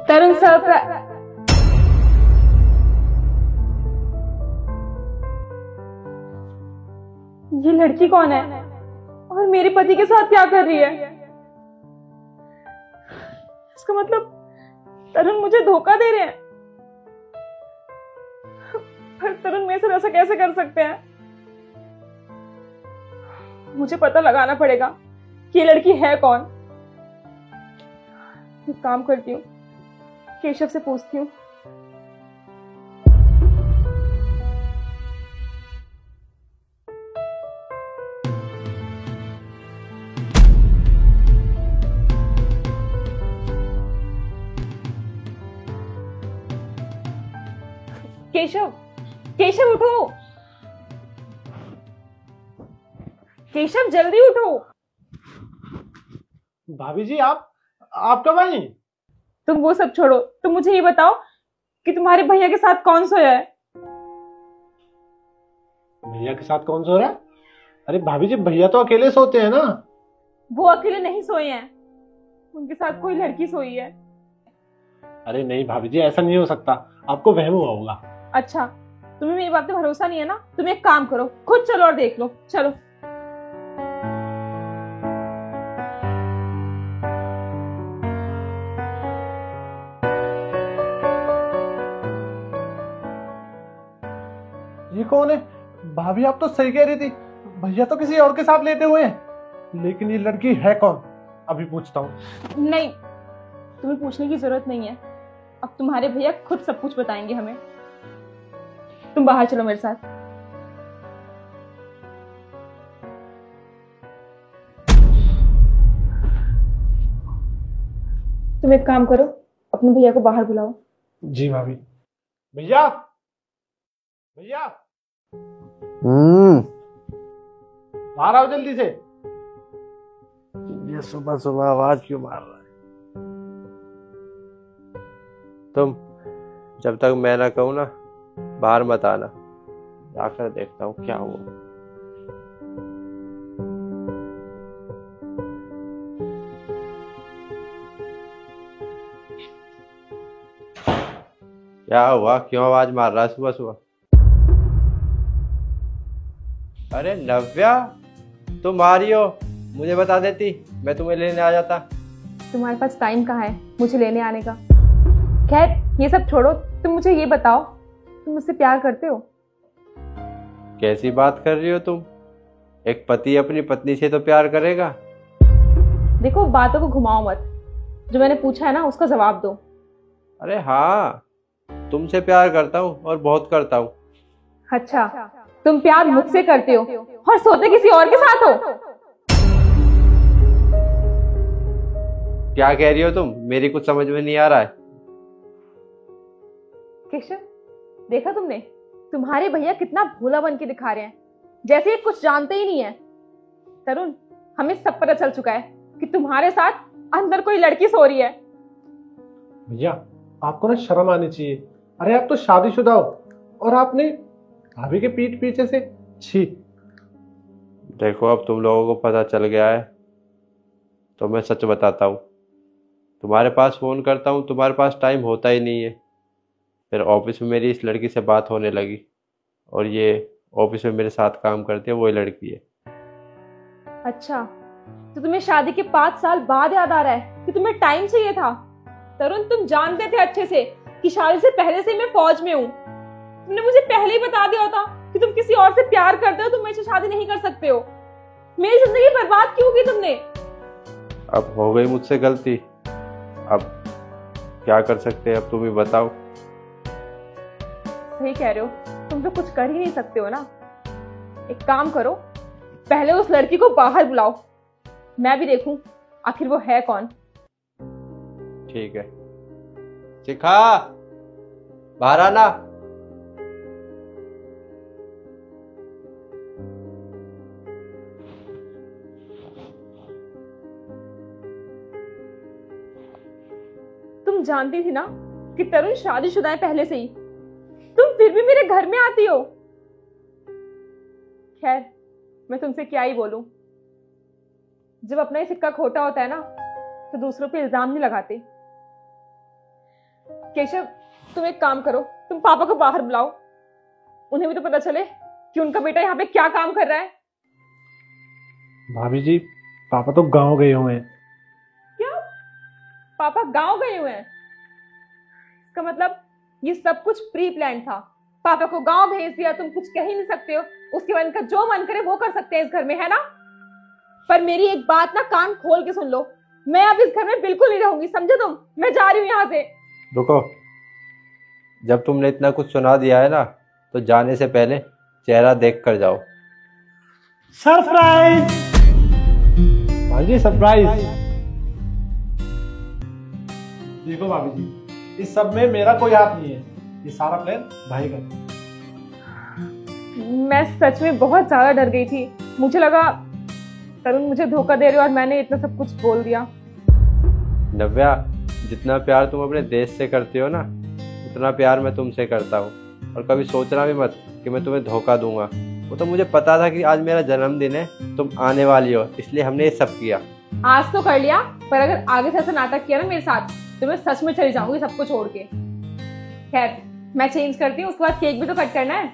तरुण sir, ये लड़की कौन है और मेरे पति के साथ क्या कर रही है? इसका मतलब तरुण मुझे धोखा दे रहे हैं। पर तरुण मेरे साथ ऐसा कैसे कर सकते हैं? मुझे पता लगाना पड़ेगा कि ये लड़की है कौन। एक काम करती हूँ, केशव से पूछती हूँ। केशव, केशव उठो। केशव जल्दी उठो। भाभी जी, आप कब आई? तुम वो सब छोड़ो, तुम मुझे ये बताओ कि तुम्हारे भैया के साथ कौन सोया है? भैया के साथ कौन सो रहा है? अरे भाभी जी, भैया तो अकेले सोते हैं ना। वो अकेले नहीं सोए हैं, उनके साथ कोई लड़की सोई है। अरे नहीं भाभी जी, ऐसा नहीं हो सकता, आपको वहम हुआ होगा। अच्छा, तुम्हें मेरी बात पे भरोसा नहीं है ना? तुम एक काम करो, खुद चलो और देख लो। चलो। ये कौन है? भाभी आप तो सही कह रही थी, भैया तो किसी और के साथ लेटे हुए हैं। लेकिन ये लड़की है कौन? अभी पूछता हूँ। नहीं, तुम्हें पूछने की जरूरत नहीं है। अब तुम्हारे भैया खुद सब कुछ बताएंगे हमें। तुम बाहर चलो मेरे साथ। तुम एक काम करो, अपने भैया को बाहर बुलाओ। जी भाभी। भैया, भैया बाहर आओ जल्दी से। ये सुबह सुबह आवाज क्यों मार रहा है? तुम जब तक मैं ना कहूं ना, बाहर मत आना। जाकर देखता हूँ क्या हुआ। क्या हुआ? क्यों आवाज मार रहा है सुबह सुबह? अरे नव्या, तुम आ रही हो? मुझे बता देती, मैं तुम्हें लेने आ जाता। तुम्हारे पास टाइम कहाँ है मुझे लेने आने का? खैर, ये सब छोड़ो, तुम मुझे ये बताओ, तुम मुझसे प्यार करते हो? कैसी बात कर रही हो तुम? एक पति अपनी पत्नी से तो प्यार करेगा। देखो, बातों को घुमाओ मत। जो मैंने पूछा है ना, उसका जवाब दो। अरे हाँ, तुमसे प्यार करता हूँ और बहुत करता हूँ। अच्छा, तुम प्यार मुझसे करते हो और सोते किसी और के साथ हो? क्या कह रही हो तुम? मेरी कुछ समझ में नहीं आ रहा है। केशव, देखा तुमने? तुम्हारे भैया कितना भोला बन के दिखा रहे हैं, जैसे ये कुछ जानते ही नहीं है। तरुण, हमें सब पता चल चुका है कि तुम्हारे साथ अंदर कोई लड़की सो रही है। भैया, आपको ना शर्म आनी चाहिए। अरे आप तो शादीशुदा हो और आपने भाभी के पीठ पीछे से छी। देखो, अब तुम लोगों को पता चल गया है तो मैं सच बताता हूँ। तुम्हारे पास फोन करता हूँ, तुम्हारे पास टाइम होता ही नहीं है। फिर ऑफिस में मेरी इस लड़की से बात होने लगी और ये ऑफिस में मेरे साथ काम करती है, वही लड़की है। अच्छा, तो तुम्हें शादी के 5 साल बाद याद आ रहा है कि तुम्हें टाइम चाहिए था? तरुण, तुम जानते थे अच्छे से कि शादी से पहले से मैं फौज में हूँ। तुमने मुझे पहले ही बता दिया होता कि तुम किसी और से प्यार करते हो, तुम मेरे से शादी नहीं कर सकते हो। मेरी जिंदगी बर्बाद क्यों की तुमने? अब हो गई मुझसे गलती, अब क्या कर सकते हैं? अब तुम ही बताओ। सही कह रहे हो, तुम तो कुछ कर ही नहीं सकते हो ना। एक काम करो, पहले उस लड़की को बाहर बुलाओ, मैं भी देखूं आखिर वो है कौन। ठीक है। शिखा, बाहर आना। तुम जानती थी ना कि तरुण शादीशुदा है पहले से ही, तुम फिर भी मेरे घर में आती हो। खैर, मैं तुमसे क्या ही बोलूं। जब अपना ही सिक्का खोटा होता है ना, तो दूसरों पे इल्जाम नहीं लगाते। केशव, तुम एक काम करो, तुम पापा को बाहर बुलाओ, उन्हें भी तो पता चले कि उनका बेटा यहाँ पे क्या काम कर रहा है। भाभी जी, पापा तो गांव गए हुए हैं। क्या? पापा गांव गए हुए हैं? इसका मतलब ये सब कुछ प्री प्लान था। पापा को गांव भेज दिया, तुम कुछ कह ही नहीं सकते हो। उसके मन का जो मन करे वो कर सकते हैं इस घर में, है ना? पर मेरी एक बात ना कान खोल के सुन लो, मैं अब इस घर में बिल्कुल नहीं रहूंगी, समझे तुम? मैं जा रही हूँ यहाँ से। रुको, जब तुमने इतना कुछ सुना दिया है ना, तो जाने से पहले चेहरा देख कर जाओ। सरप्राइज! भाभी जी, सरप्राइज! देखो भाभी जी, इस सब में मेरा कोई हाथ नहीं है, ये सारा प्लान भाई का है। मैं सच में बहुत ज्यादा डर गई थी। मुझे लगा तरुण मुझे धोखा दे रहे हो और मैंने इतना सब कुछ बोल दिया। नव्या, जितना प्यार तुम अपने देश से करती हो ना, उतना प्यार मैं तुमसे करता हूँ। और कभी सोचना भी मत कि मैं तुम्हें धोखा दूंगा। वो तो मुझे पता था कि आज मेरा जन्मदिन है, तुम आने वाली हो, इसलिए हमने ये सब किया। आज तो कर लिया, पर अगर आगे से ऐसा नाटक किया ना मेरे साथ तो मैं सच में चली जाऊंगी सबको छोड़ के। खैर, मैं चेंज करती हूँ, उसके बाद केक भी तो कट करना है।